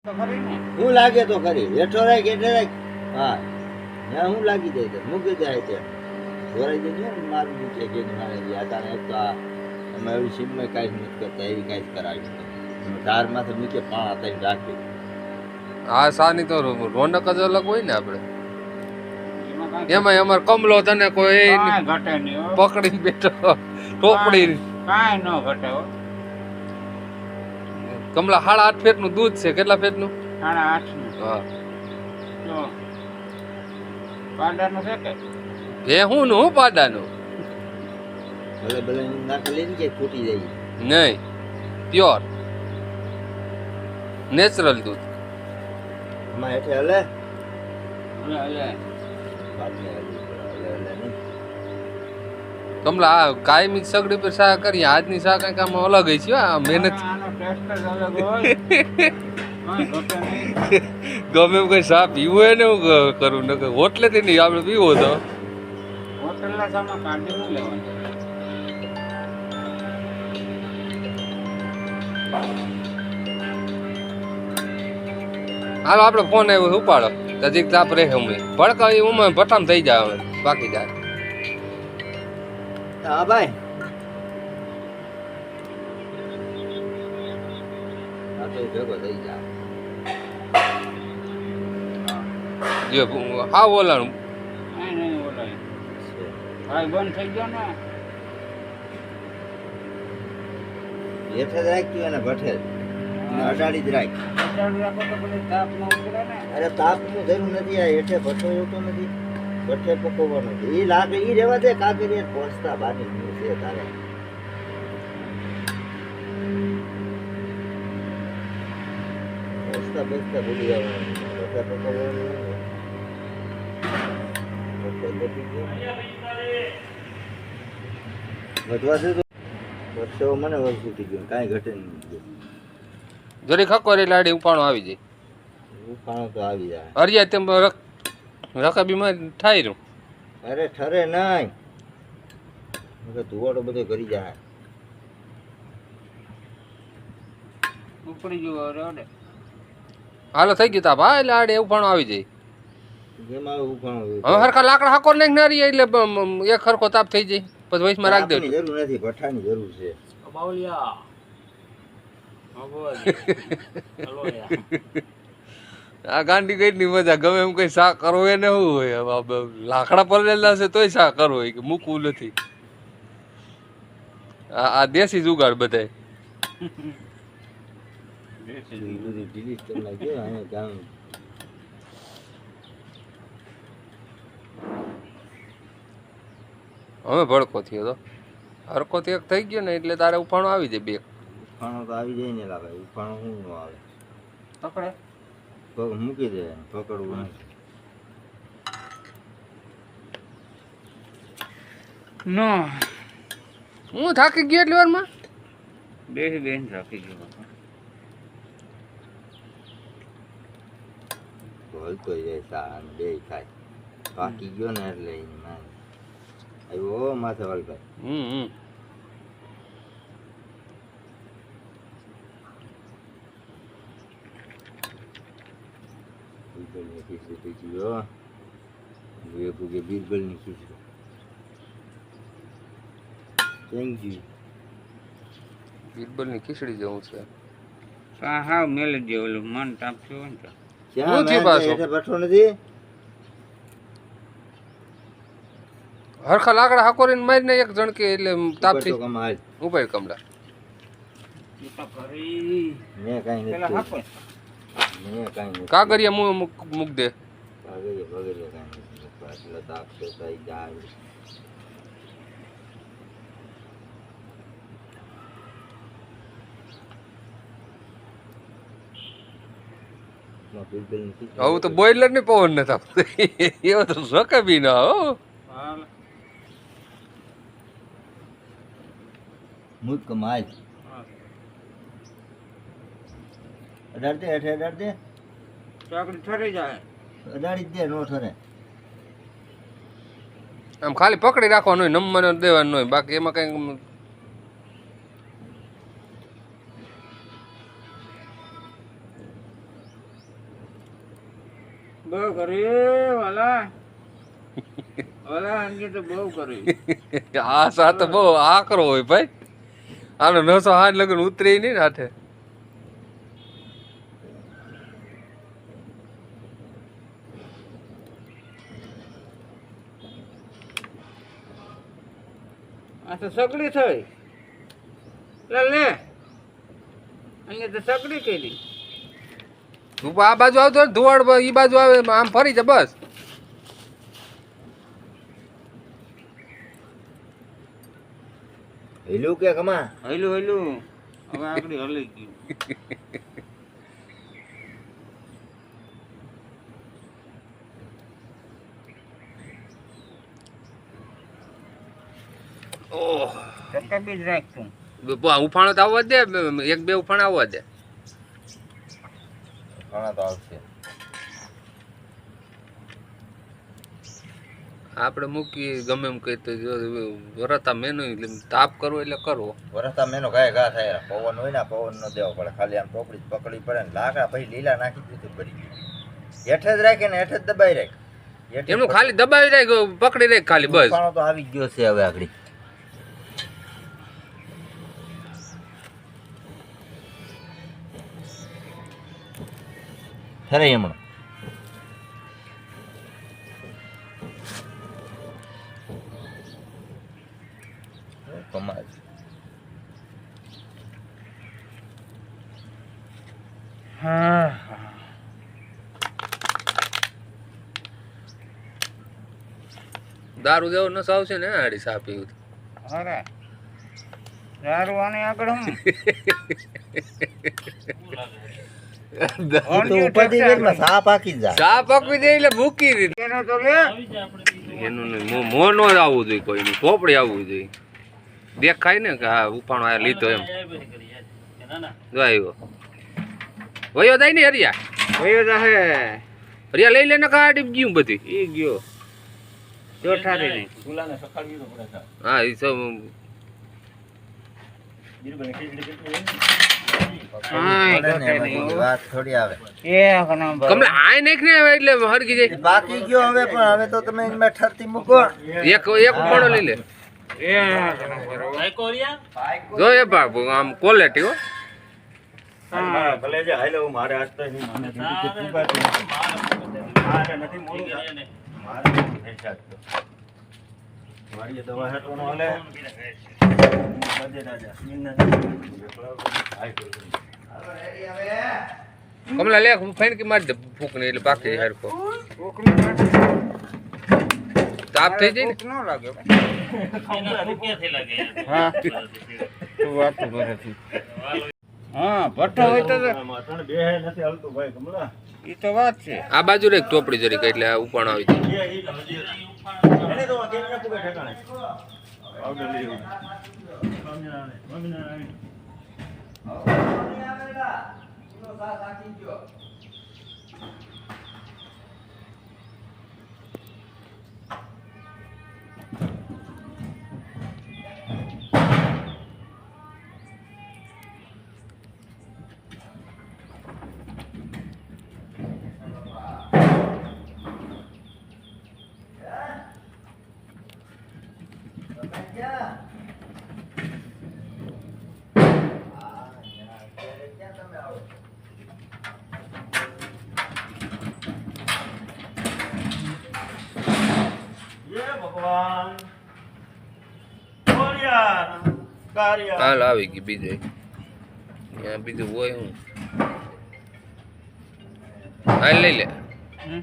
હું લાગે તો ખરી હેઠો રાખ એટલે રાખ હા ત્યાં હું લાગી જાય તો મૂકી જાય ત્યાં ધોરાઈ દેજો મારું મૂકે કે મારે યાદાને એક તો આ અમે એવી સીમમાં કાંઈ નથી કરતા એવી કાંઈ કરાવી ધારમાંથી મૂકે પાણા થઈને રાખી આ સાની તો રોનક જ અલગ હોય ને આપણે એમાં અમાર કમલો તને કોઈ ઘટે નહીં પકડી બેઠો ટોપડી કાંઈ ન ઘટે હો કમલા 8.5 ફેટનું દૂધ છે કેટલા ફેટનું 8.5 હા જો પાડાનું છે કે ભેહું નું હું પાડાનું ભલે ભલે નાખી લઈને કે ફૂટી જાય નહીં પ્યોર નેચરલ દૂધ એમાં હેઠે હલે હલે બાદને હલે નહીં કમલા આ કાયમી સગડી પર શાક કરી આજની શાક કંઈક આમ અલગ છે આ મહેનત આનો ટેસ્ટ જ અલગ હોય કાંઈ ઘટે નહીં ગમે એમ કઈ શા પીવું હોય ને હું કરું ને હોટલે થી નહીં આપણે પીવો તો હોટલના સામે કાઢી ન લેવાનું હાલો આપણે ફોન આવ્યો ઉપાડો નજીક તાપ રહે હમણાં ભડકા એ ઉમાં ભઠામ થઈ જાય હવે બાકી જાય હા ભાઈ આ તો ભેગો થઈ જાય જે હા બોલાનું કાંઈ નહીં બોલાય ભાઈ બંધ થઈ ગયો ને હેઠે જ રાખ્યું અને ભઠે અડાડી જ રાખ અટાડી રાખો તો પછી તાપ ન ઉતરે ને અરે તાપનું જરૂર નથી આ હેઠે ભઠ્ઠો જોતો નથી ભઠ્ઠે પકવવાનો છે એ લાગે એ રહેવા દે કાગરી પહોંચતા બાની છે તારે પહોંચતા પહોંચતા ભૂલી જવાનું ભઠ્ઠે પકવવાનું ભઠ્ઠે બચી ગયો વધવા દે તો ભઠ્ઠો મને વસ્તુ થઈ ગયો કાંઈ ઘટે નહીં જરી ખકોરી લાડી ઉપાણો આવી જાય ઉફાણો તો આવી જાય હરિયા તેમ રકાબીમાં થાય રહ્યું અરે ઠરે નહીં ધુવાડો બધો કરી જાય ઉપડી ગયો રેડે હાલો થઈ ગયું તાપ હા એટલે આડે ઉપાણો આવી જાય જેમાં ઉફાણો હવે હરખા લાકડા હાકોર નાખી નારી એટલે એક હરખો તાપ થઈ જાય પછી વચમાં રાખી દે જરૂર નથી ભઠ્ઠાની જરૂર છે બાવલિયા આ ગાંડી કઈ ની મજા ગમે એમ કઈ શાક કરવો એને શું હોય લાકડા પડેલા છે તોય શાક કરવો હોય કે મૂકવું નથી આ દેશી જુગાડ બધાય હવે ભડકો થયો તો હરકો તો એક થઈ ગયો ને એટલે તારે ઉફાણો આવી જાય બે ઉફાણો તો આવી જાય ને લાગે ઉફાણો શું ન આવે પકડે પગ મૂકી દે પકડવું નહીં નો હું થાકી ગયો એટલી વારમાં બેન રાખી ગયો હલતો જાય સા બે ખાય પાકી ગયો ને એટલે આવ્યો માથે વાળભાઈ બીરબલની ખીચડી થઈ ગયો ભૂગે બીરબલની ખીચડી થેન્ક યુ બીરબલની ખીચડી જેવું છે હા મેલે જ ઓલું મન તાપ થયો ને તો ક્યાં ભઠ્ઠો નથી હરખા લાકડા હાકોરીને મારીને એક જણ કે એટલે તાપ થઈ કમાલ ઉપાડ કમલા મેં કાંઈ પેલા નથી હાકો મેં કાંઈ નથી કાગરિયા મૂક દે કાંઈ નથી એટલે તાપ તો થઈ જાય હવે તો બોઈલર ને પવન નથી આપતો એવો તો શકે બી ના હો મૂક કમાલ અડાડ દે હેઠે અડાડ દે ચાકડી ઠરી જાય અડાડી જ દે નો ઠરે આમ ખાલી પકડી રાખવાનું હોય નમવાનું દેવાનું હોય બાકી એમાં કઈ બહુ કરી વાલા વાલા અંગે તો બહુ કરી આ સાથ બહુ આકરો હોય ભાઈ. આનો નસો હાથ લગન ઉતરે નહીં ને હાથે. આ તો સગડી થઈ લે લે અહીંયા તો સગડી કરી તું આ બાજુ આવતો હોય ને ધુવાડ ઈ બાજુ આવે આમ ફરી જા બસ. હેલું કે કમા હૈલું હૈલું હવે આગળ હલી ગયું ઓહ ટકા બીજ રાખતું ઉફાણો તો આવવા દે, એક બે ઉફાણ આવવા દે. ઘણા તો આવશે. આપણે મૂકી ગમે એમ કહી તો વરતા મેનુ તાપ કરવો એટલે કરવો. વરસતા મેનો ગાય ઘા થાય. પવન હોય ને પવન નો દેવો પડે. ખાલી આમ ટોપડી જ પકડી પડે ને લાકડા પછી લીલા નાખી દીધું પડી ગયું. હેઠે જ રાખે ને હેઠે જ દબાઈ રાખ. એમનું ખાલી દબાવી રાખ, પકડી રાખ ખાલી બસ. ઉફાણો તો આવી ગયો છે હવે આગળ. ખરે હમણાં કમાલ. હા દારૂ જેવો નશો આવશે ને આડી સા પીવું. અરે દારૂ આને આગળ હું તો ઉપરથી વેગમાં સાપ આખી જા. ચા પકવી દે એટલે મૂકી દીધી. એનો તો લે એનું નહીં મોં નો જ આવવું જોઈએ, કોઈ નહીં પોપડી આવવું જોઈએ. દેખાય ને કે હા ઉપાણો આ લીધો એમ. જો આવ્યો વયો જાય ને હરિયા. વયો જાહે હરિયા લઈ લે ને કાઢી ગયું બધી. ઈ ગયો ચોઠારી નહીં હા એ સબ વાત થોડી આવે. એક નંબર કમલા આય નાખ ને એટલે હરકી જાય. બાકી ગયો હવે પણ હવે તો તમે એમાં ઠરતી મૂકો. એક ઉપાણો લઈ લે. એક નંબર જો એ બાબુ આમ ક્વોલિટી હો. હા ભલે જે હાલો મારે આજ તો નહીં મને બીજી કેટલી વાત મારે નથી મોડું મારે થઈ શકતો. મારી દવા હેઠવાનો હાલે બધે રાજા કમલા લે ફેનકી મારી દે ફૂક ને એટલે બાકી હેરકો તાપ થઈ જાય ને. ન લાગે હા તું વાત કરે છે હા ભઠ્ઠો હોય તો બે નથી હાલતું ભાઈ કમલા. એ તો વાત છે આ બાજુ રે ચોપડી જરી એટલે આ ઉપાણો આવી જાય. એને તો કેને પૂગે ઠેકાણે આવડે લેવું ભગવાન હાલ આવી ગઈ બીજે ત્યાં બીજું હોય હું હાલ લઈ લે. હમ